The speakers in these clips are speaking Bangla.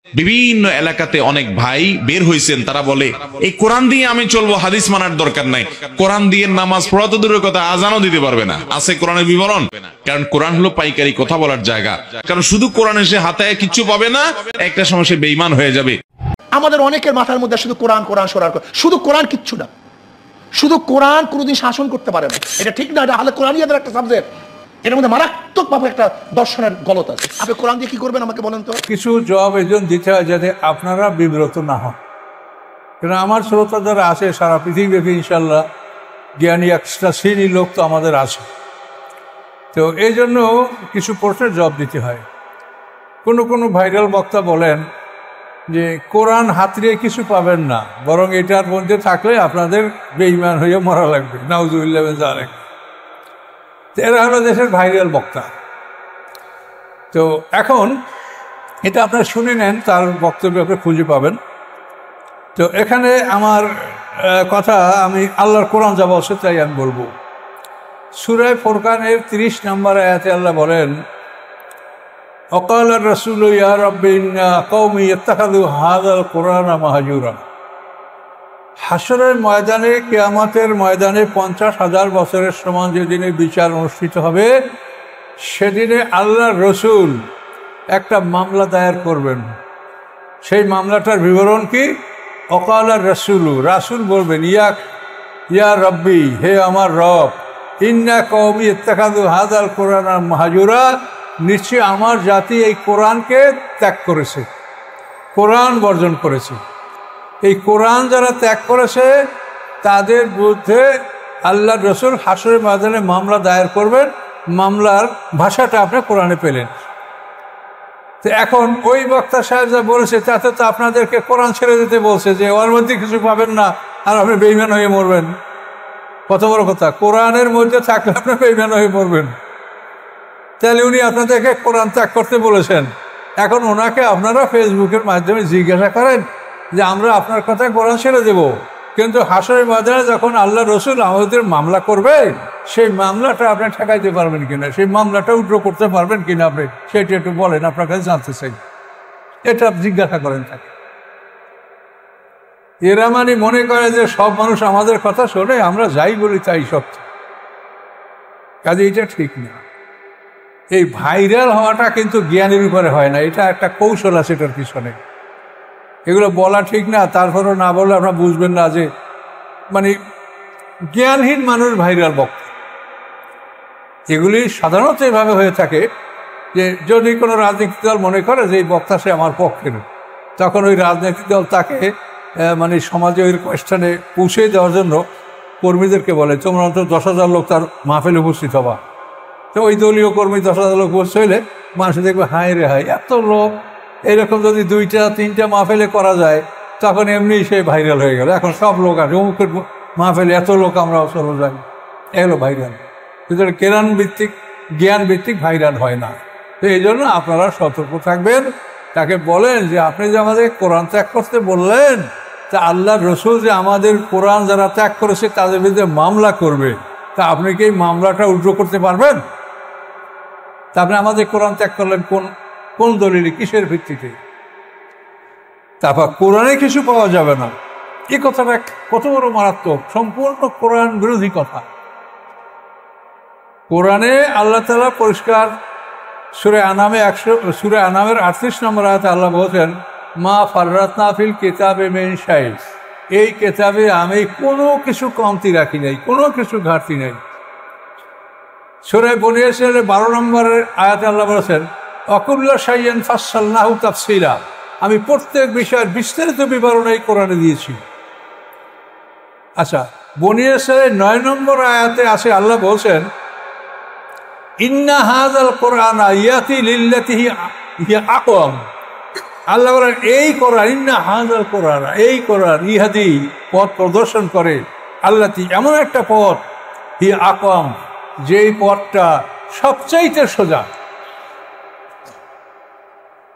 বিভিন্ন এলাকাতে অনেক ভাই বের হয়েছেন, তারা বলে এই কোরআন দিয়ে আমি চলবো, হাদিস মানার দরকার নাই। কোরআন দিয়ে নামাজ পড়া তো দূরের কথা, আজানও দিতে পারবে না। আছে কোরআনের বিবরণ, কারণ কোরআন হলো পাইকারি কথা বলার জায়গা। কারণ শুধু কোরআন এসে হাতে কিচ্ছু পাবে না, একটা সময় সে বেঈমান হয়ে যাবে। আমাদের অনেকের মাথার মধ্যে শুধু কোরআন কোরআন সরার, শুধু কোরআন কিচ্ছু না, শুধু কোরআন কোনোদিন শাসন করতে পারে না, এটা ঠিক না। এটা আহলে কোরআনিয়াদের একটা সাবজেক্ট, এর মধ্যে মারাত্মক ভাবে একটা দর্শনের গলত আছে। আপনি কোরআন দিয়ে কি করবেন আমাকে বলেন তো? কিছু জবাব এই জন্য দিতে হয় যাতে আপনারা বিব্রত না হন। কারণ আমার শ্রোতা যারা আছে সারা পৃথিবীব্যাপী ইনশাল্লাহ জ্ঞানী একটা শ্রেণীর লোক তো আমাদের আছে, তো এই জন্য কিছু প্রশ্নের জবাব দিতে হয়। কোনো ভাইরাল বক্তা বলেন যে কোরআন হাতড়িয়ে কিছু পাবেন না, বরং এটার মধ্যে থাকলে আপনাদের বেঈমান হয়ে মরা লাগবে। নাউজুবিল্লাহ মিন যালিক। এরা হলো দেশের ভাইরাল বক্তা। তো এখন এটা আপনারা শুনে নেন, তার বক্তব্য আপনি খুঁজে পাবেন। তো এখানে আমার কথা, আমি আল্লাহর কোরআন যা বলছে তাই আমি বলবো। সূরা ফুরকানের 30 নম্বর আয়াতে আল্লাহ বলেন, ওয়াকালা রাসূলু ইয়া রাব্বি ইন্না কওমি ইত্তাখাযু হাযাল কুরআনা মাহজুরা। হাসরের ময়দানে, কিয়ামতের ময়দানে 50,000 বছরের সমান যেদিনে বিচার অনুষ্ঠিত হবে, সেদিনে আল্লাহর রসুল একটা মামলা দায়ের করবেন। সেই মামলাটার বিবরণ কি? ওয়াকালা রাসূলু, রাসূল বলবেন, ইয়া রাব্বি, হে আমার রব, ইন্না কওমি ইত্তাখাযু হাযাল কুরআনা মাহজুরা, নিশ্চয় আমার জাতি এই কোরআনকে ত্যাগ করেছে, কোরআন বর্জন করেছে। এই কোরআন যারা ত্যাগ করেছে তাদের বিরুদ্ধে আল্লাহর রসুল হাসরের ময়দানে মামলা দায়ের করবেন। মামলার ভাষাটা আপনি কোরআনে পেলেন। তো এখন ওই বক্তা সাহেব যা বলেছে তাতে তো আপনাদেরকে কোরআন ছেড়ে দিতে বলছে, যে ওর মধ্যে কিছু পাবেন না আর আপনি বেঈমান হয়ে মরবেন। কত বড় কথা! কোরআনের মধ্যে থাকলে আপনি বেঈমান হয়ে মরবেন। তাহলে উনি আপনাদেরকে কোরআন ত্যাগ করতে বলেছেন। এখন ওনাকে আপনারা ফেসবুকের মাধ্যমে জিজ্ঞাসা করেন যে আমরা আপনার কথায় কোরআন ছেড়ে দেব, কিন্তু হাসরের ময়দানে যখন আল্লাহ রসুল আমাদের মামলা করবে, সেই মামলাটা আপনি ঠেকাইতে পারবেন কিনা, সেই মামলাটা উইথড্র করতে পারবেন কিনা আপনি, সেটা একটু বলেন, আপনার কাছে জানতে চাই। এটা জিজ্ঞাসা করেন তাকে। এরা মানে মনে করে যে সব মানুষ আমাদের কথা শোনে, আমরা যাই বলি তাই সত্য। কাজে এটা ঠিক না। এই ভাইরাল হওয়াটা কিন্তু জ্ঞানের উপরে হয় না, এটা একটা কৌশল আছে এটার পিছনে। এগুলো বলা ঠিক না, তারপরও না বললে আপনারা বুঝবেন না যে মানে জ্ঞানহীন মানুষ ভাইরাল বক্তা। এগুলি সাধারণত এভাবে হয়ে থাকে যে যদি কোনো রাজনৈতিক দল মনে করে যে এই বক্তা সে আমার পক্ষের, তখন ওই রাজনৈতিক দল তাকে মানে সমাজে ওই কোয়েশ্চনে পৌঁছে দেওয়ার জন্য কর্মীদেরকে বলে, তোমরা অন্তত 10,000 লোক তার মাহফিলে উপস্থিত হবা। তো ওই দলীয় কর্মী 10,000 লোক উপস্থিত হইলে মানুষ দেখবে হায় রে হায়, এত লোক। এইরকম যদি 2-3টা মাহফিলে করা যায়, তখন এমনি সে ভাইরাল হয়ে গেল। এখন সব লোক আছে, অমুকের মাহফিলে এত লোক, আমরাও চলো যাই, এগুলো ভাইরাল। কিন্তু জ্ঞান ভিত্তিক ভাইরাল হয় না। তো এই জন্য আপনারা সতর্ক থাকবেন। তাকে বলেন যে আপনি যে আমাদের কোরআন ত্যাগ করতে বললেন, তা আল্লাহর রসুল যে আমাদের কোরআন যারা ত্যাগ করেছে তাদের বিরুদ্ধে মামলা করবে, তা আপনি কি এই মামলাটা উইথড্র করতে পারবেন? তা আপনি আমাদের কোরআন ত্যাগ করলেন কোন দলিলে, কিসের ভিত্তিতে? তারপর কোরআনে কিছু পাওয়া যাবে না, এই কথাটা কত বড় মারাত্মক, সম্পূর্ণ কোরআন বিরোধী কথা। কোরআনে আল্লাহ তাআলা পরিষ্কার সূরা আনামের 38 নম্বর আয়াতে আল্লাহ বলছেন, মা ফাররাতনা ফিল কিতাবে মিন শাই, এই কিতাবে আমি কোনো কিছু কমতি রাখি নাই, কোনো কিছু ঘাটতি নেই। সূরা বনী ইসরাঈলের 12 নম্বরের আয়াতে আল্লাহ বলেছেন, ওয়াকুল্লা শাইইন ফাসসালনাহু তাফসীলা, আমি প্রত্যেক বিষয়ের বিস্তারিত বিবরণ এই কোরআনে দিয়েছি। আচ্ছা, বনী ইসরাঈলের 9 নম্বর আয়াতে আছে আল্লাহ বলছেন, ইন্না হাযাল কুরআনা ইয়াতি লিল্লাতি হিয়া আকওয়াম, আল্লাহ বলেন এই কোরআন, ইন্না হাযাল কুরআনা, এই কোরআন ইহাদি পথ প্রদর্শন করে, আল্লাতি এমন একটা পথ, হিয়া আকওয়াম, যেই পথটা সবচাইতে সোজা।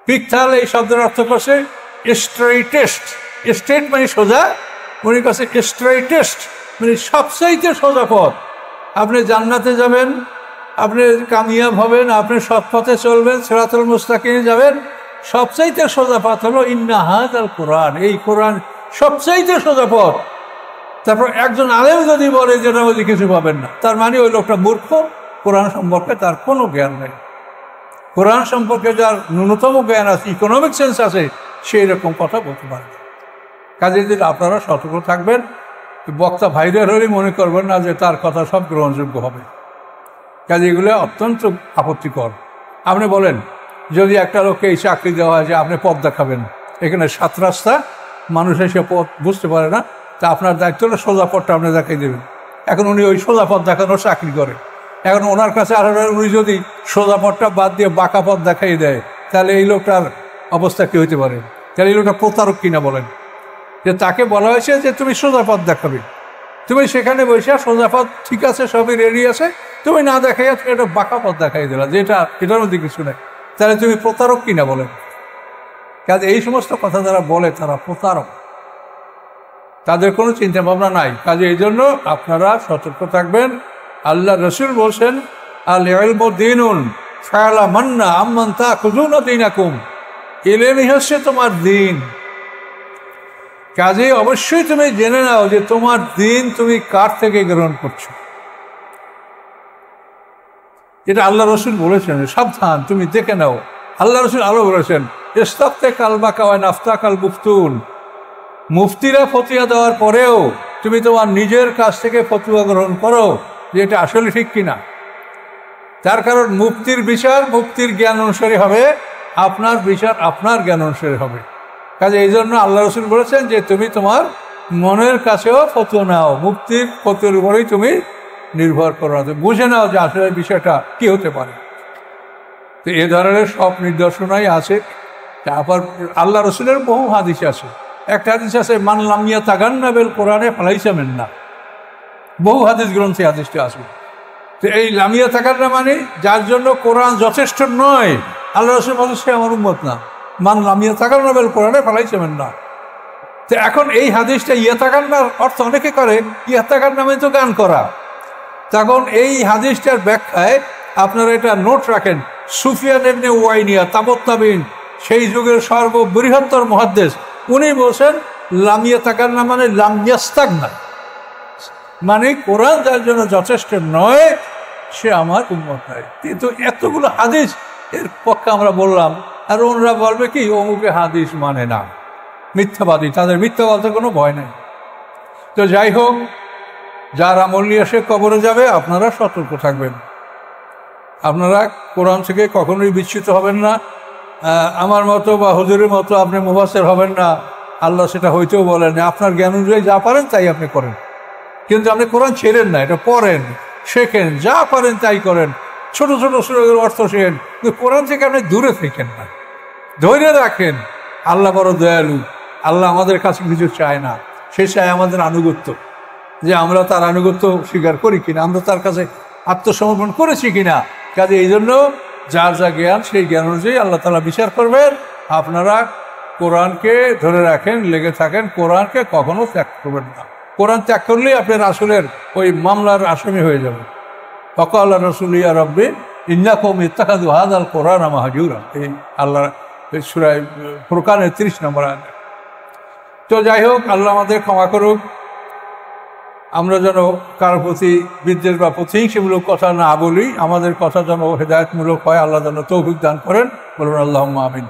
পিকথাল এই শব্দের অর্থ করছে স্ট্রেইটেস্ট, স্ট্রেট মানে সোজা, উনি কাছে স্ট্রেইটেস্ট মানে সবচাইতে সোজা পথ। আপনি জান্নাতে যাবেন, আপনি কামিয়াব হবেন, আপনি সৎ পথে চলবেন, সিরাতুল মুস্তাকিমে যাবেন, সবচাইতে সোজা পথ হলো ইন্না হাযাল কোরআন, এই কোরআন সবচাইতে সোজা পথ। তারপর একজন আলেম যদি বলে যেটা মধ্যে কিছু পাবেন না, তার মানে ওই লোকটা মূর্খ, কোরআন সম্পর্কে তার কোনো জ্ঞান নেই। কোরআন সম্পর্কে যার ন্যূনতম জ্ঞান আছে, ইকোনমিক সেন্স আছে, সেই রকম কথা বলতে পারে। কাজে যদি আপনারা সতর্ক থাকবেন, বক্তা ভাইদের হলেই মনে করবেন না যে তার কথা সব গ্রহণযোগ্য হবে। কাজে এগুলো অত্যন্ত আপত্তিকর। আপনি বলেন যদি একটা লোককে এই চাকরি দেওয়া হয় যে আপনি পথ দেখাবেন, এখানে 7 রাস্তা, মানুষ এসে পথ বুঝতে পারে না, তা আপনার দায়িত্ব হলো সোজা পথটা আপনি দেখাই দেবেন। এখন উনি ওই সোজা পথ দেখানোর চাকরি করে, এখন ওনার কাছে আর উনি যদি সোজা পথটা বাদ দিয়ে বাঁকা পথ দেখাই দেয়, তাহলে এই লোকটার অবস্থা কী হতে পারে? তাহলে এই লোকটা প্রতারক কিনা বলেন? যে তাকে বলা হয়েছে যে তুমি সোজা পথ দেখাবে, তুমি সেখানে বসে সোজা পথ ঠিক আছে, সবই রেডি আছে, তুমি না দেখাইয়া তুমি একটা বাঁকা পথ দেখাই দিলা, যেটা এটার মধ্যে কিছু নেই, তাহলে তুমি প্রতারক কিনা বলেন? কাজে এই সমস্ত কথা যারা বলে তারা প্রতারক, তাদের কোনো চিন্তা ভাবনা নাই। কাজে এই জন্য আপনারা সতর্ক থাকবেন। আল্লাহ রসুল বলছেন আল ইলমু দীনুন ফা'লামান্না আম্মান তাখুযুনা দীনাকুম, ইলমই হচ্ছে তোমার দিন। কাজে অবশ্যই তুমি জেনে নাও যে তোমার দিন তুমি কার থেকে গ্রহণ করছো। এটা আল্লাহ রসুল বলেছেন, সাবধান, তুমি দেখে নাও। আল্লাহ রসুল আরো বলেছেন ইস্তাফতিক আলবাকা ওয়া নাফতাক আল মুফতুন, মুফতিরা ফতোয়া দেওয়ার পরেও তুমি তোমার নিজের কাছ থেকে ফতোয়া গ্রহণ করো যে এটা আসলে ঠিক কিনা। তার কারণ মুফতির বিচার মুফতির জ্ঞান অনুসারে হবে, আপনার বিচার আপনার জ্ঞান অনুসারে হবে। কাজে এই জন্য আল্লাহ রসুল বলেছেন যে তুমি তোমার মনের কাছেও ফতোয়া নাও, মুফতির ফতোয়ার উপরেই তুমি নির্ভর করো না, বুঝে নাও যে আসলে বিষয়টা কি হতে পারে। তো এ ধরনের সব নিদর্শনাই আছে। তারপর আল্লাহ রসুলের বহু হাদিস আছে। একটা হাদিস আছে মান লাম ইয়াতাগান্না বিল কোরআনে ফালাইসা মিন্না, বহু হাদিস গ্রন্থে হাদিসটা আছে। তো এই লাম ইয়াতাগান্না মানে যার জন্য কোরআন যথেষ্ট নয়, আল্লাহ রসুল বলেন সে আমার উম্মত না। মান লাম ইয়াতাগান্না বিল কোরআনে ফালাইসা মিন্না। তো এখন এই হাদিসটা ইয়াতাগান্নার অর্থ অনেকে করে ইয়াতাগান্না মানে তো গান করা। তখন এই হাদিসটার ব্যাখ্যায় আপনারা এটা নোট রাখেন, সুফিয়ান ইবনে উয়াইনিয়া তাবত্তাবিন, সেই যুগের সর্ববৃহত্তর মুহাদ্দিস, উনি বলছেন লাম ইয়াতাগান্না মানে লাম ইয়াস্তাগনা, মানে কোরআন যার জন্য যথেষ্ট নয় সে আমার উম্মত নয়। কিন্তু এতগুলো হাদিস এর পক্ষে আমরা বললাম, আর ওনারা বলবে কি অমুকে হাদিস মানে না, মিথ্যাবাদী, তাদের মিথ্যা বলতে কোনো ভয় নেই। তো যাই হোক, যার আমল নিয়ে এসে কবরে যাবে আপনারা সতর্ক থাকবেন। আপনারা কোরআন থেকে কখনোই বিচ্যুত হবেন না। আমার মতো বা হুজুরের মতো আপনি মুফাসসির হবেন না, আল্লাহ সেটা হইতেও বলেন। আপনার জ্ঞান অনুযায়ী যা পারেন তাই আপনি করেন, কিন্তু আপনি কোরআন ছেড়েন না, এটা পড়েন, শেখেন, যা পারেন তাই করেন, ছোট ছোট সুরের অর্থ শেখেন, কিন্তু কোরআন থেকে আপনি দূরে থেকেন না, ধৈর্য রাখেন। আল্লাহ বড় দয়ালু, আল্লাহ আমাদের কাছে কিছু চায় না, সে চায় আমাদের আনুগত্য, যে আমরা তার আনুগত্য স্বীকার করি কিনা, আমরা তার কাছে আত্মসমর্পণ করেছি কিনা। কাজে এই জন্য যার যা জ্ঞান সেই জ্ঞান অনুযায়ী আল্লাহ তাআলা বিচার করবেন। আপনারা কোরআনকে ধরে রাখেন, লেগে থাকেন, কোরআনকে কখনো ত্যাগ করবেন না। কোরআন ত্যাগ করলেই আপনি রাসূলের ওই মামলার আসামি হয়ে যাবেন। ওয়াকালা রাসূলু ইয়া রাব্বি ইন্না কওমি ইত্তাখাযু হাযাল কোরআনা মাহজুরা, এই আল্লাহ সূরা ফুরকানের 30 নম্বর আয়াত। তো যাই হোক, আল্লাহ আমাদের ক্ষমা করুক। আমরা যেন কারোর প্রতি বিদ্বেষ বা প্রতিহিংসামূলক কথা না বলি, আমাদের কথা যেন হেদায়েতমূলক হয়, আল্লাহ যেন তৌফিক দান করেন। বলুন আল্লাহুম্মা আমিন।